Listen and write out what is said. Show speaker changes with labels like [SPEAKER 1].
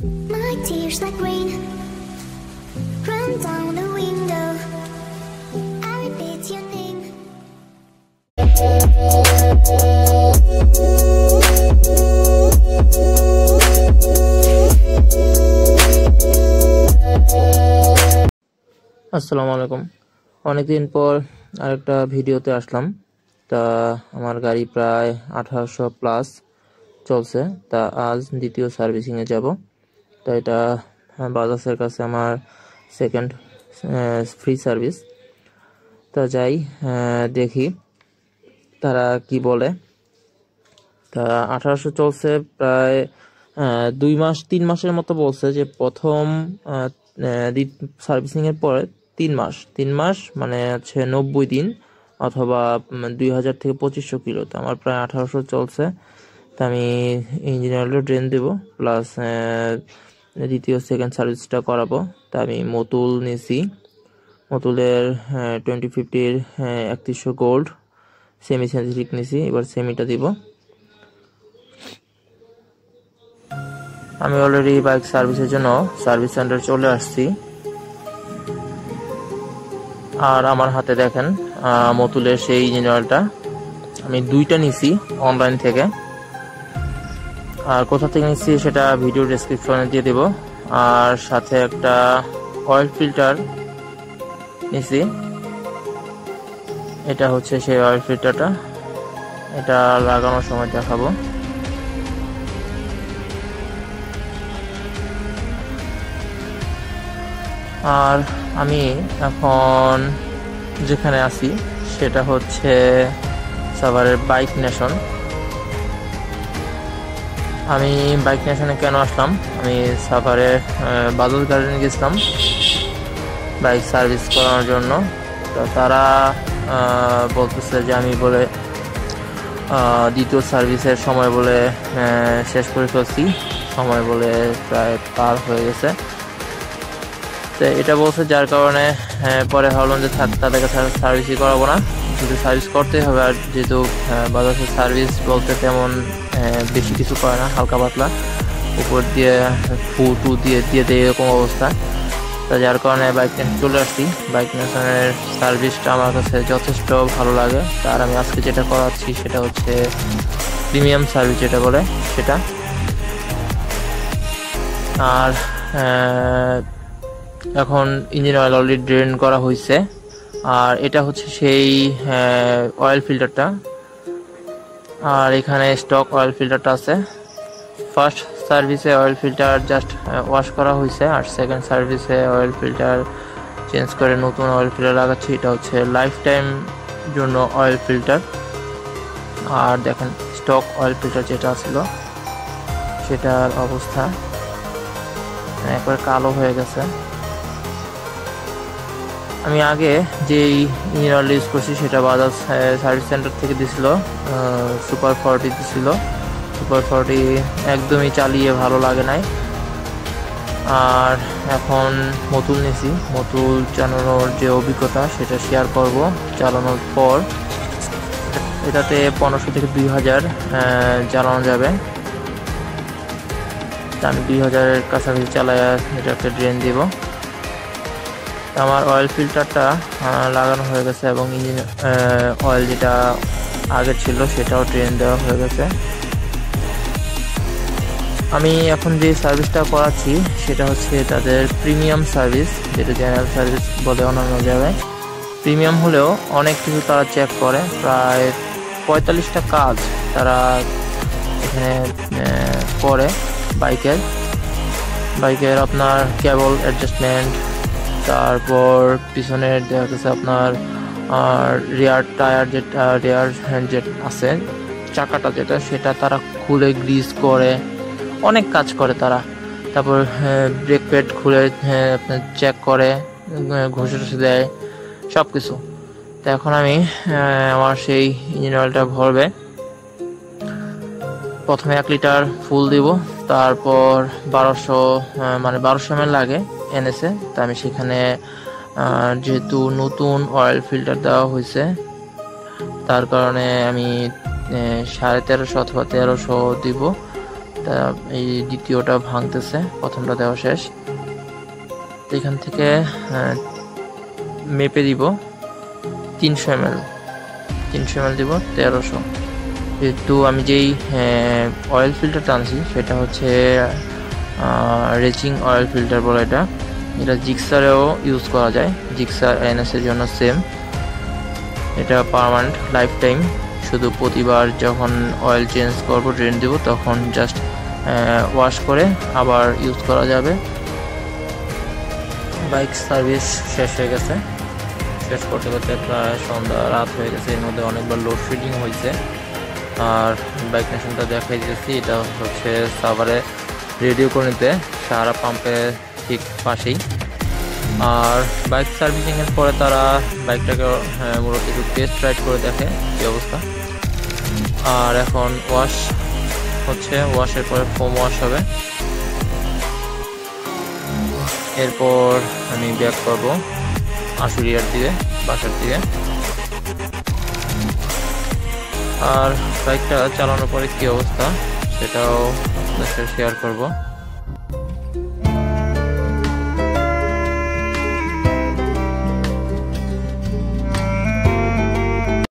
[SPEAKER 1] My tears like rain run down the window. I repeat your name.
[SPEAKER 2] আসসালামু আলাইকুম। অনেকদিন পর আরেকটা ভিডিওতে আসলাম। তা আমার গাড়ি প্রায় 1800 প্লাস চলছে। তা আজ দ্বিতীয় সার্ভিসিংয়ে যাব। তা এটা বাজাজের কাছে আমার সেকেন্ড ফ্রি সার্ভিস। তা যাই দেখি তারা কি বলে। তা 1800 চলছে প্রায় 2 মাস 3 মাসের মতো বলছে, যে প্রথম সার্ভিসিং এর পরে 3 মাস মানে হচ্ছে 90 দিন অথবা 2000 থেকে 2500 কিলো। তো আমার প্রায় 1800 চলছে। তা আমি ইঞ্জিন অয়েলও ড্রেন দেবো, প্লাস দ্বিতীয় সেকেন্ড সার্ভিসটা করাবো। তা আমি মতুল নিয়েছি, মতুলের 2050 3100 গোল্ড সেমি সেন্সিটিভ নিয়েছি। এবার সেমিটা দিব। আমি অলরেডি বাইক সার্ভিসের জন্য সার্ভিস সেন্টার চলে আসছি। আর আমার হাতে দেখেন মতুলের সেই ইঞ্জিন অয়েলটা। আমি 2টা নিছি অনলাইন থেকে। আর কোথা থেকে নিচ্ছি সেটা ভিডিও ডেসক্রিপশনে দিয়ে দেব। আর সাথে একটা অয়েল ফিল্টার নিছি। এটা হচ্ছে সেই অয়েল ফিল্টারটা, এটা লাগানোর সময় দেখাবো। আর আমি এখন যেখানে আছি সেটা হচ্ছে সাভারের বাইক নেশন। আমি বাইক নেশনে কেন আসলাম, আমি সাভারের বাজাজ গার্ডেনে গেছিলাম বাইক সার্ভিস করানোর জন্য। তো তারা বলতেছে যে আমি বলে দ্বিতীয় সার্ভিসের সময় বলে শেষ করে ফেলছি, সময় বলে প্রায় পার হয়ে গেছে। তো এটা বলছে, যার কারণে পরে ভাবলাম যে তাদের কাছে সার্ভিসই করাবো না, কিন্তু সার্ভিস করতেই হবে। আর যেহেতু বাজাজের সার্ভিস বলতে তেমন বেশি কিছু করে না, হালকা পাতলা উপর দিয়ে ফু দিয়ে দেয় এরকম অবস্থা। তা যার কারণে বাইক নিয়ে চলে আসছি। বাইক নেশনের সার্ভিসটা আমার কাছে যথেষ্ট ভালো লাগে। তার আমি আজকে যেটা করাচ্ছি সেটা হচ্ছে প্রিমিয়াম সার্ভিস যেটা বলে সেটা। আর এখন ইঞ্জিন অয়েল অলরেডি ড্রেন করা হয়েছে। আর এটা হচ্ছে সেই অয়েল ফিল্টারটা। আর এখানে স্টক অয়েল ফিল্টারটা আছে। ফার্স্ট সার্ভিসে অয়েল ফিল্টার জাস্ট ওয়াশ করা হয়েছে, আর সেকেন্ড সার্ভিসে অয়েল ফিল্টার চেঞ্জ করে নতুন অয়েল ফিল্টার লাগাচ্ছি। এটা হচ্ছে লাইফ টাইম জন্য অয়েল ফিল্টার। আর দেখেন স্টক অয়েল ফিল্টার যেটা ছিল সেটার অবস্থা একবার কালো হয়ে গেছে। আমি আগে যেই ইঞ্জিন অয়েল ইউজ করছি সেটা বাজাজ সার্ভিস সেন্টার থেকে দিছিল, সুপার 40 দিছিল। সুপার 40 একদমই চালিয়ে ভালো লাগে নাই। আর এখন মতুল নিয়েছি, মতুল চালানোর যে অভিজ্ঞতা সেটা শেয়ার করব চালানোর পর। এটাতে 1500 থেকে 2000 চালানো যাবে। আমি 2000-এর কাছাকাছি চালায় এটাকে ড্রেন দিব। আমার অয়েল ফিল্টারটা লাগানো হয়ে গেছে এবং ইঞ্জিন অয়েল যেটা আগে ছিল সেটাও ড্রেন দেওয়া হয়ে গেছে। আমি এখন যে সার্ভিসটা করাচ্ছি সেটা হচ্ছে তাদের প্রিমিয়াম সার্ভিস, যেটা জেনারেল সার্ভিস বলে অন্যান্য জায়গায়। প্রিমিয়াম হলেও অনেক কিছু তারা চেক করে, প্রায় 45টা কাজ তারা এখানে করে। বাইকের আপনার কেবল অ্যাডজাস্টমেন্ট, তারপর পিছনের দেখা গেছে আপনার রিয়ার টায়ার যেটা রিয়ার হ্যান্ড যেটা আছে চাকাটা যেটা, সেটা তারা খুলে গ্রিজ করে, অনেক কাজ করে তারা। তারপর ব্রেক প্যাড খুলে আপনার চেক করে, ঘষে টষে দেয় সব কিছু। তো এখন আমি আমার সেই ইঞ্জিন অয়েলটা ভরবে। প্রথমে 1 লিটার ফুল দিব, তারপর 1200 ml লাগে এনেছে। তা আমি সেখানে যেহেতু নতুন অয়েল ফিল্টার দেওয়া হয়েছে তার কারণে আমি 1350 অথবা 1300 দিব। তা এই দ্বিতীয়টা ভাঙতেছে, প্রথমটা দেওয়া শেষ। এখান থেকে মেপে দিব 300 ml দিব 1300। যেহেতু আমি যেই অয়েল ফিল্টার টানছি সেটা হচ্ছে রেচিং অয়েল ফিল্টার বলে এটা জিক্সারেও ইউজ করা যায়, জিক্সার এনএস এর জন্য সেম। এটা পার্মানেন্ট লাইফ টাইম, শুধু প্রতিবার যখন অয়েল চেঞ্জ করবো, ড্রেন দিব, তখন জাস্ট ওয়াশ করে আবার ইউজ করা যাবে। বাইক সার্ভিস শেষ হয়ে গেছে, শেষ করতে করতে প্রায় সন্ধ্যা রাত হয়ে গেছে। এর মধ্যে অনেকবার লোডশেডিং হয়েছে। আর বাইক নেশনটা দেখাই দিয়েছি, এটা হচ্ছে সাভারে রেডিও কলোনিতে সাহারা পাম্পের ঠিক পাশেই। আর বাইক সার্ভিসিং এর পরে তারা বাইকটাকে মূলত একটু টেস্ট রাইড করে দেখে কি অবস্থা। আর এখন ওয়াশ হচ্ছে, ওয়াশের পরে ফোম ওয়াশ হবে। এরপর আমি ব্যাক করবো আশুলিয়ার দিকে, বাসার দিকে। আর বাইকটা চালানোর পরে কি অবস্থা সেটাও আপনাদের সাথে শেয়ার করব।